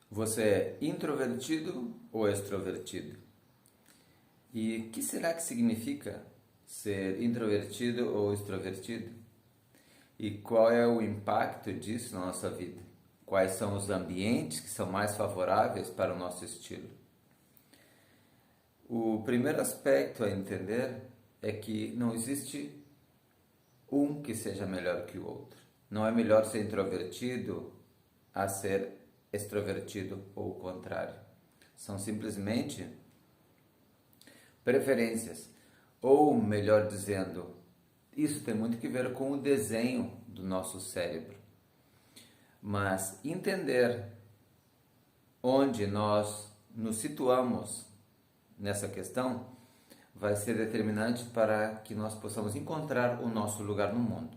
Você é introvertido ou extrovertido? E o que será que significa ser introvertido ou extrovertido? E qual é o impacto disso na nossa vida? Quais são os ambientes que são mais favoráveis para o nosso estilo? O primeiro aspecto a entender é que não existe um que seja melhor que o outro. Não é melhor ser introvertido a ser extrovertido ou o contrário. São simplesmente preferências. Ou, melhor dizendo, isso tem muito que ver com o desenho do nosso cérebro. Mas entender onde nós nos situamos nessa questão vai ser determinante para que nós possamos encontrar o nosso lugar no mundo.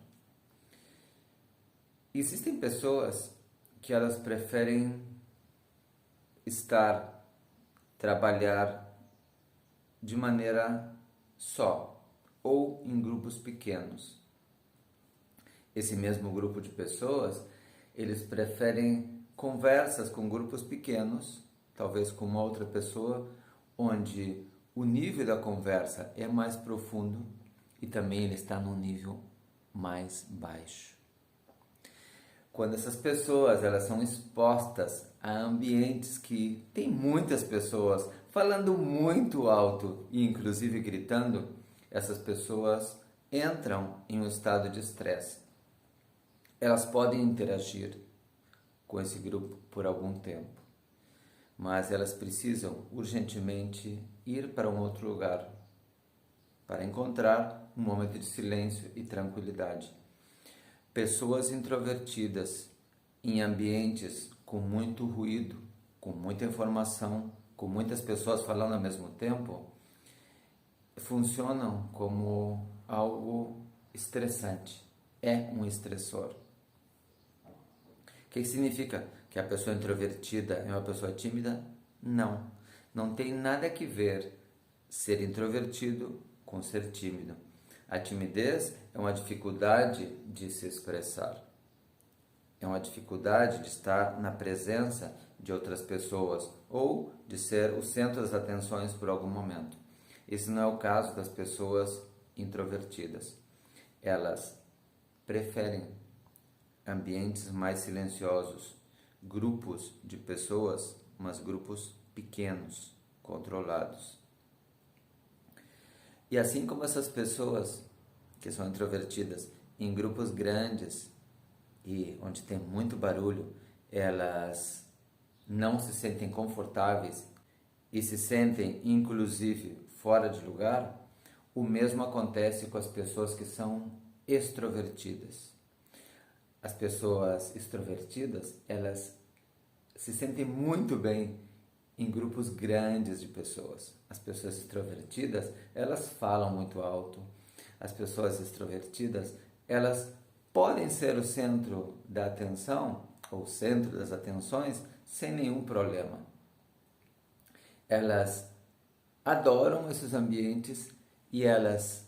Existem pessoas que elas preferem estar, trabalhar de maneira só ou em grupos pequenos. Esse mesmo grupo de pessoas, eles preferem conversas com grupos pequenos, talvez com uma outra pessoa, onde o nível da conversa é mais profundo e também ele está num nível mais baixo. Quando essas pessoas elas são expostas a ambientes que tem muitas pessoas falando muito alto e inclusive gritando, essas pessoas entram em um estado de estresse. Elas podem interagir com esse grupo por algum tempo, mas elas precisam urgentemente ir para um outro lugar para encontrar um momento de silêncio e tranquilidade. Pessoas introvertidas em ambientes com muito ruído, com muita informação, com muitas pessoas falando ao mesmo tempo, funcionam como algo estressante. É um estressor. O que significa que a pessoa introvertida é uma pessoa tímida? Não. Não tem nada a ver ser introvertido com ser tímido. A timidez é uma dificuldade de se expressar. É uma dificuldade de estar na presença de outras pessoas ou de ser o centro das atenções por algum momento. Esse não é o caso das pessoas introvertidas. Elas preferem ambientes mais silenciosos, grupos de pessoas, mas grupos pequenos, controlados. E assim como essas pessoas que são introvertidas em grupos grandes e onde tem muito barulho, elas não se sentem confortáveis e se sentem inclusive fora de lugar, o mesmo acontece com as pessoas que são extrovertidas. As pessoas extrovertidas, elas se sentem muito bem em grupos grandes de pessoas. As pessoas extrovertidas, elas falam muito alto. As pessoas extrovertidas, elas podem ser o centro da atenção ou centro das atenções sem nenhum problema. Elas adoram esses ambientes e elas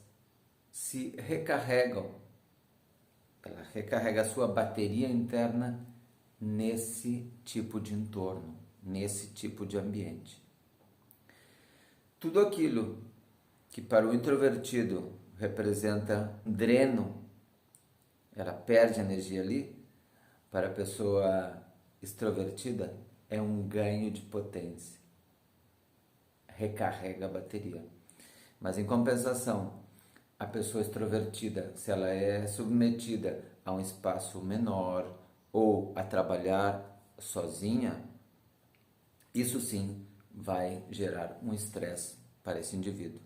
se recarregam. Ela recarrega a sua bateria interna nesse tipo de entorno, nesse tipo de ambiente. Tudo aquilo que para o introvertido representa dreno, ela perde energia ali, para a pessoa extrovertida é um ganho de potência. Recarrega a bateria. Mas em compensação, a pessoa extrovertida, se ela é submetida a um espaço menor ou a trabalhar sozinha, isso sim vai gerar um estresse para esse indivíduo,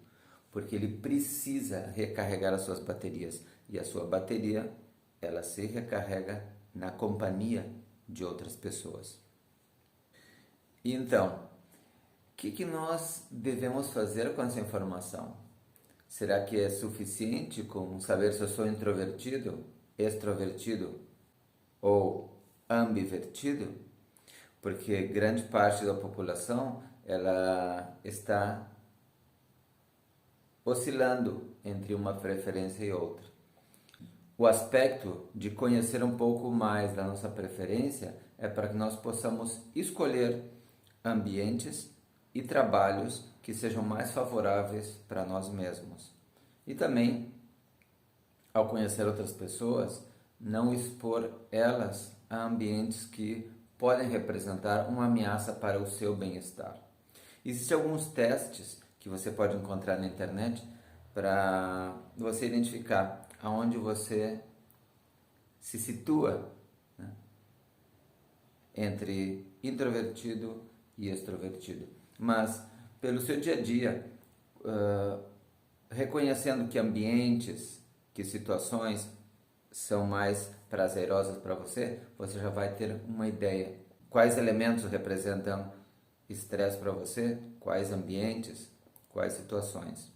porque ele precisa recarregar as suas baterias e a sua bateria ela se recarrega na companhia de outras pessoas. Então, o que nós devemos fazer com essa informação? Será que é suficiente com saber se eu sou introvertido, extrovertido ou ambivertido? Porque grande parte da população ela está oscilando entre uma preferência e outra. O aspecto de conhecer um pouco mais da nossa preferência é para que nós possamos escolher ambientes e trabalhos que sejam mais favoráveis para nós mesmos. E também, ao conhecer outras pessoas, não expor elas a ambientes que podem representar uma ameaça para o seu bem-estar. Existem alguns testes que você pode encontrar na internet para você identificar aonde você se situa, né, entre introvertido e extrovertido. Mas, pelo seu dia a dia, reconhecendo que ambientes, que situações são mais prazerosas para você, você já vai ter uma ideia. Quais elementos representam estresse para você, quais ambientes, quais situações.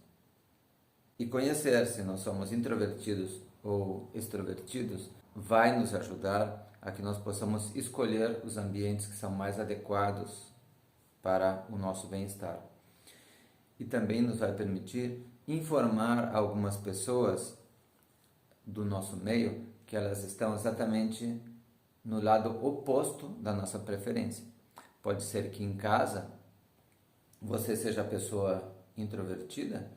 E conhecer se nós somos introvertidos ou extrovertidos vai nos ajudar a que nós possamos escolher os ambientes que são mais adequados para o nosso bem-estar. E também nos vai permitir informar algumas pessoas do nosso meio que elas estão exatamente no lado oposto da nossa preferência. Pode ser que em casa você seja a pessoa introvertida,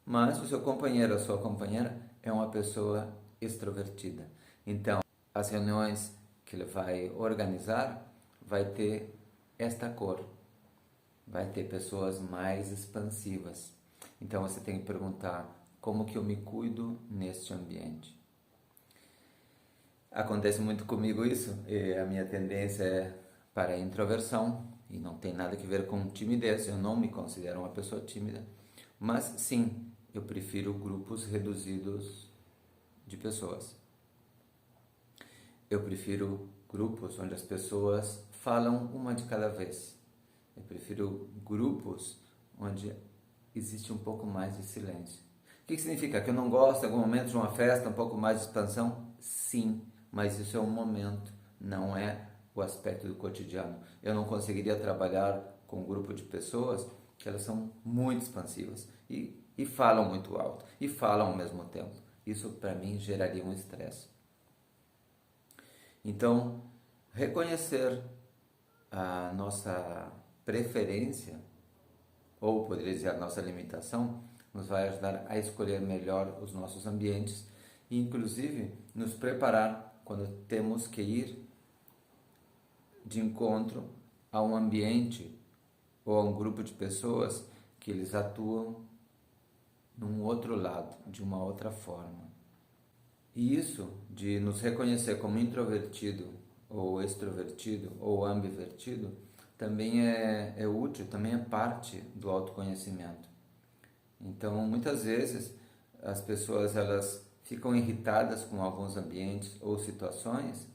mas o seu companheiro ou a sua companheira é uma pessoa extrovertida. Então, as reuniões que ele vai organizar vai ter esta cor, vai ter pessoas mais expansivas. Então você tem que perguntar: como que eu me cuido neste ambiente? Acontece muito comigo isso, e a minha tendência é para a introversão, e não tem nada a ver com timidez, eu não me considero uma pessoa tímida, mas sim, eu prefiro grupos reduzidos de pessoas. Eu prefiro grupos onde as pessoas falam uma de cada vez. Eu prefiro grupos onde existe um pouco mais de silêncio. O que significa? Que eu não gosto em algum momento de uma festa, um pouco mais de expansão? Sim, mas isso é um momento, não é o aspecto do cotidiano. Eu não conseguiria trabalhar com um grupo de pessoas que elas são muito expansivas e falam muito alto, e falam ao mesmo tempo. Isso para mim geraria um estresse. Então, reconhecer a nossa preferência, ou poderia dizer a nossa limitação, nos vai ajudar a escolher melhor os nossos ambientes e inclusive nos preparar quando temos que ir de encontro a um ambiente ou a um grupo de pessoas que eles atuam num outro lado, de uma outra forma. E isso de nos reconhecer como introvertido ou extrovertido ou ambivertido também é útil, também é parte do autoconhecimento. Então, muitas vezes as pessoas elas ficam irritadas com alguns ambientes ou situações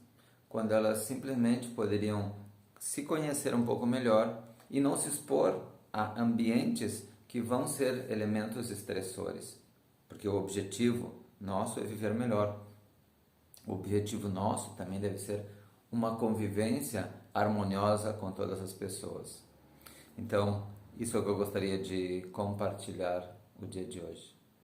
quando elas simplesmente poderiam se conhecer um pouco melhor e não se expor a ambientes que vão ser elementos estressores, porque o objetivo nosso é viver melhor. O objetivo nosso também deve ser uma convivência harmoniosa com todas as pessoas. Então, isso é o que eu gostaria de compartilhar o dia de hoje.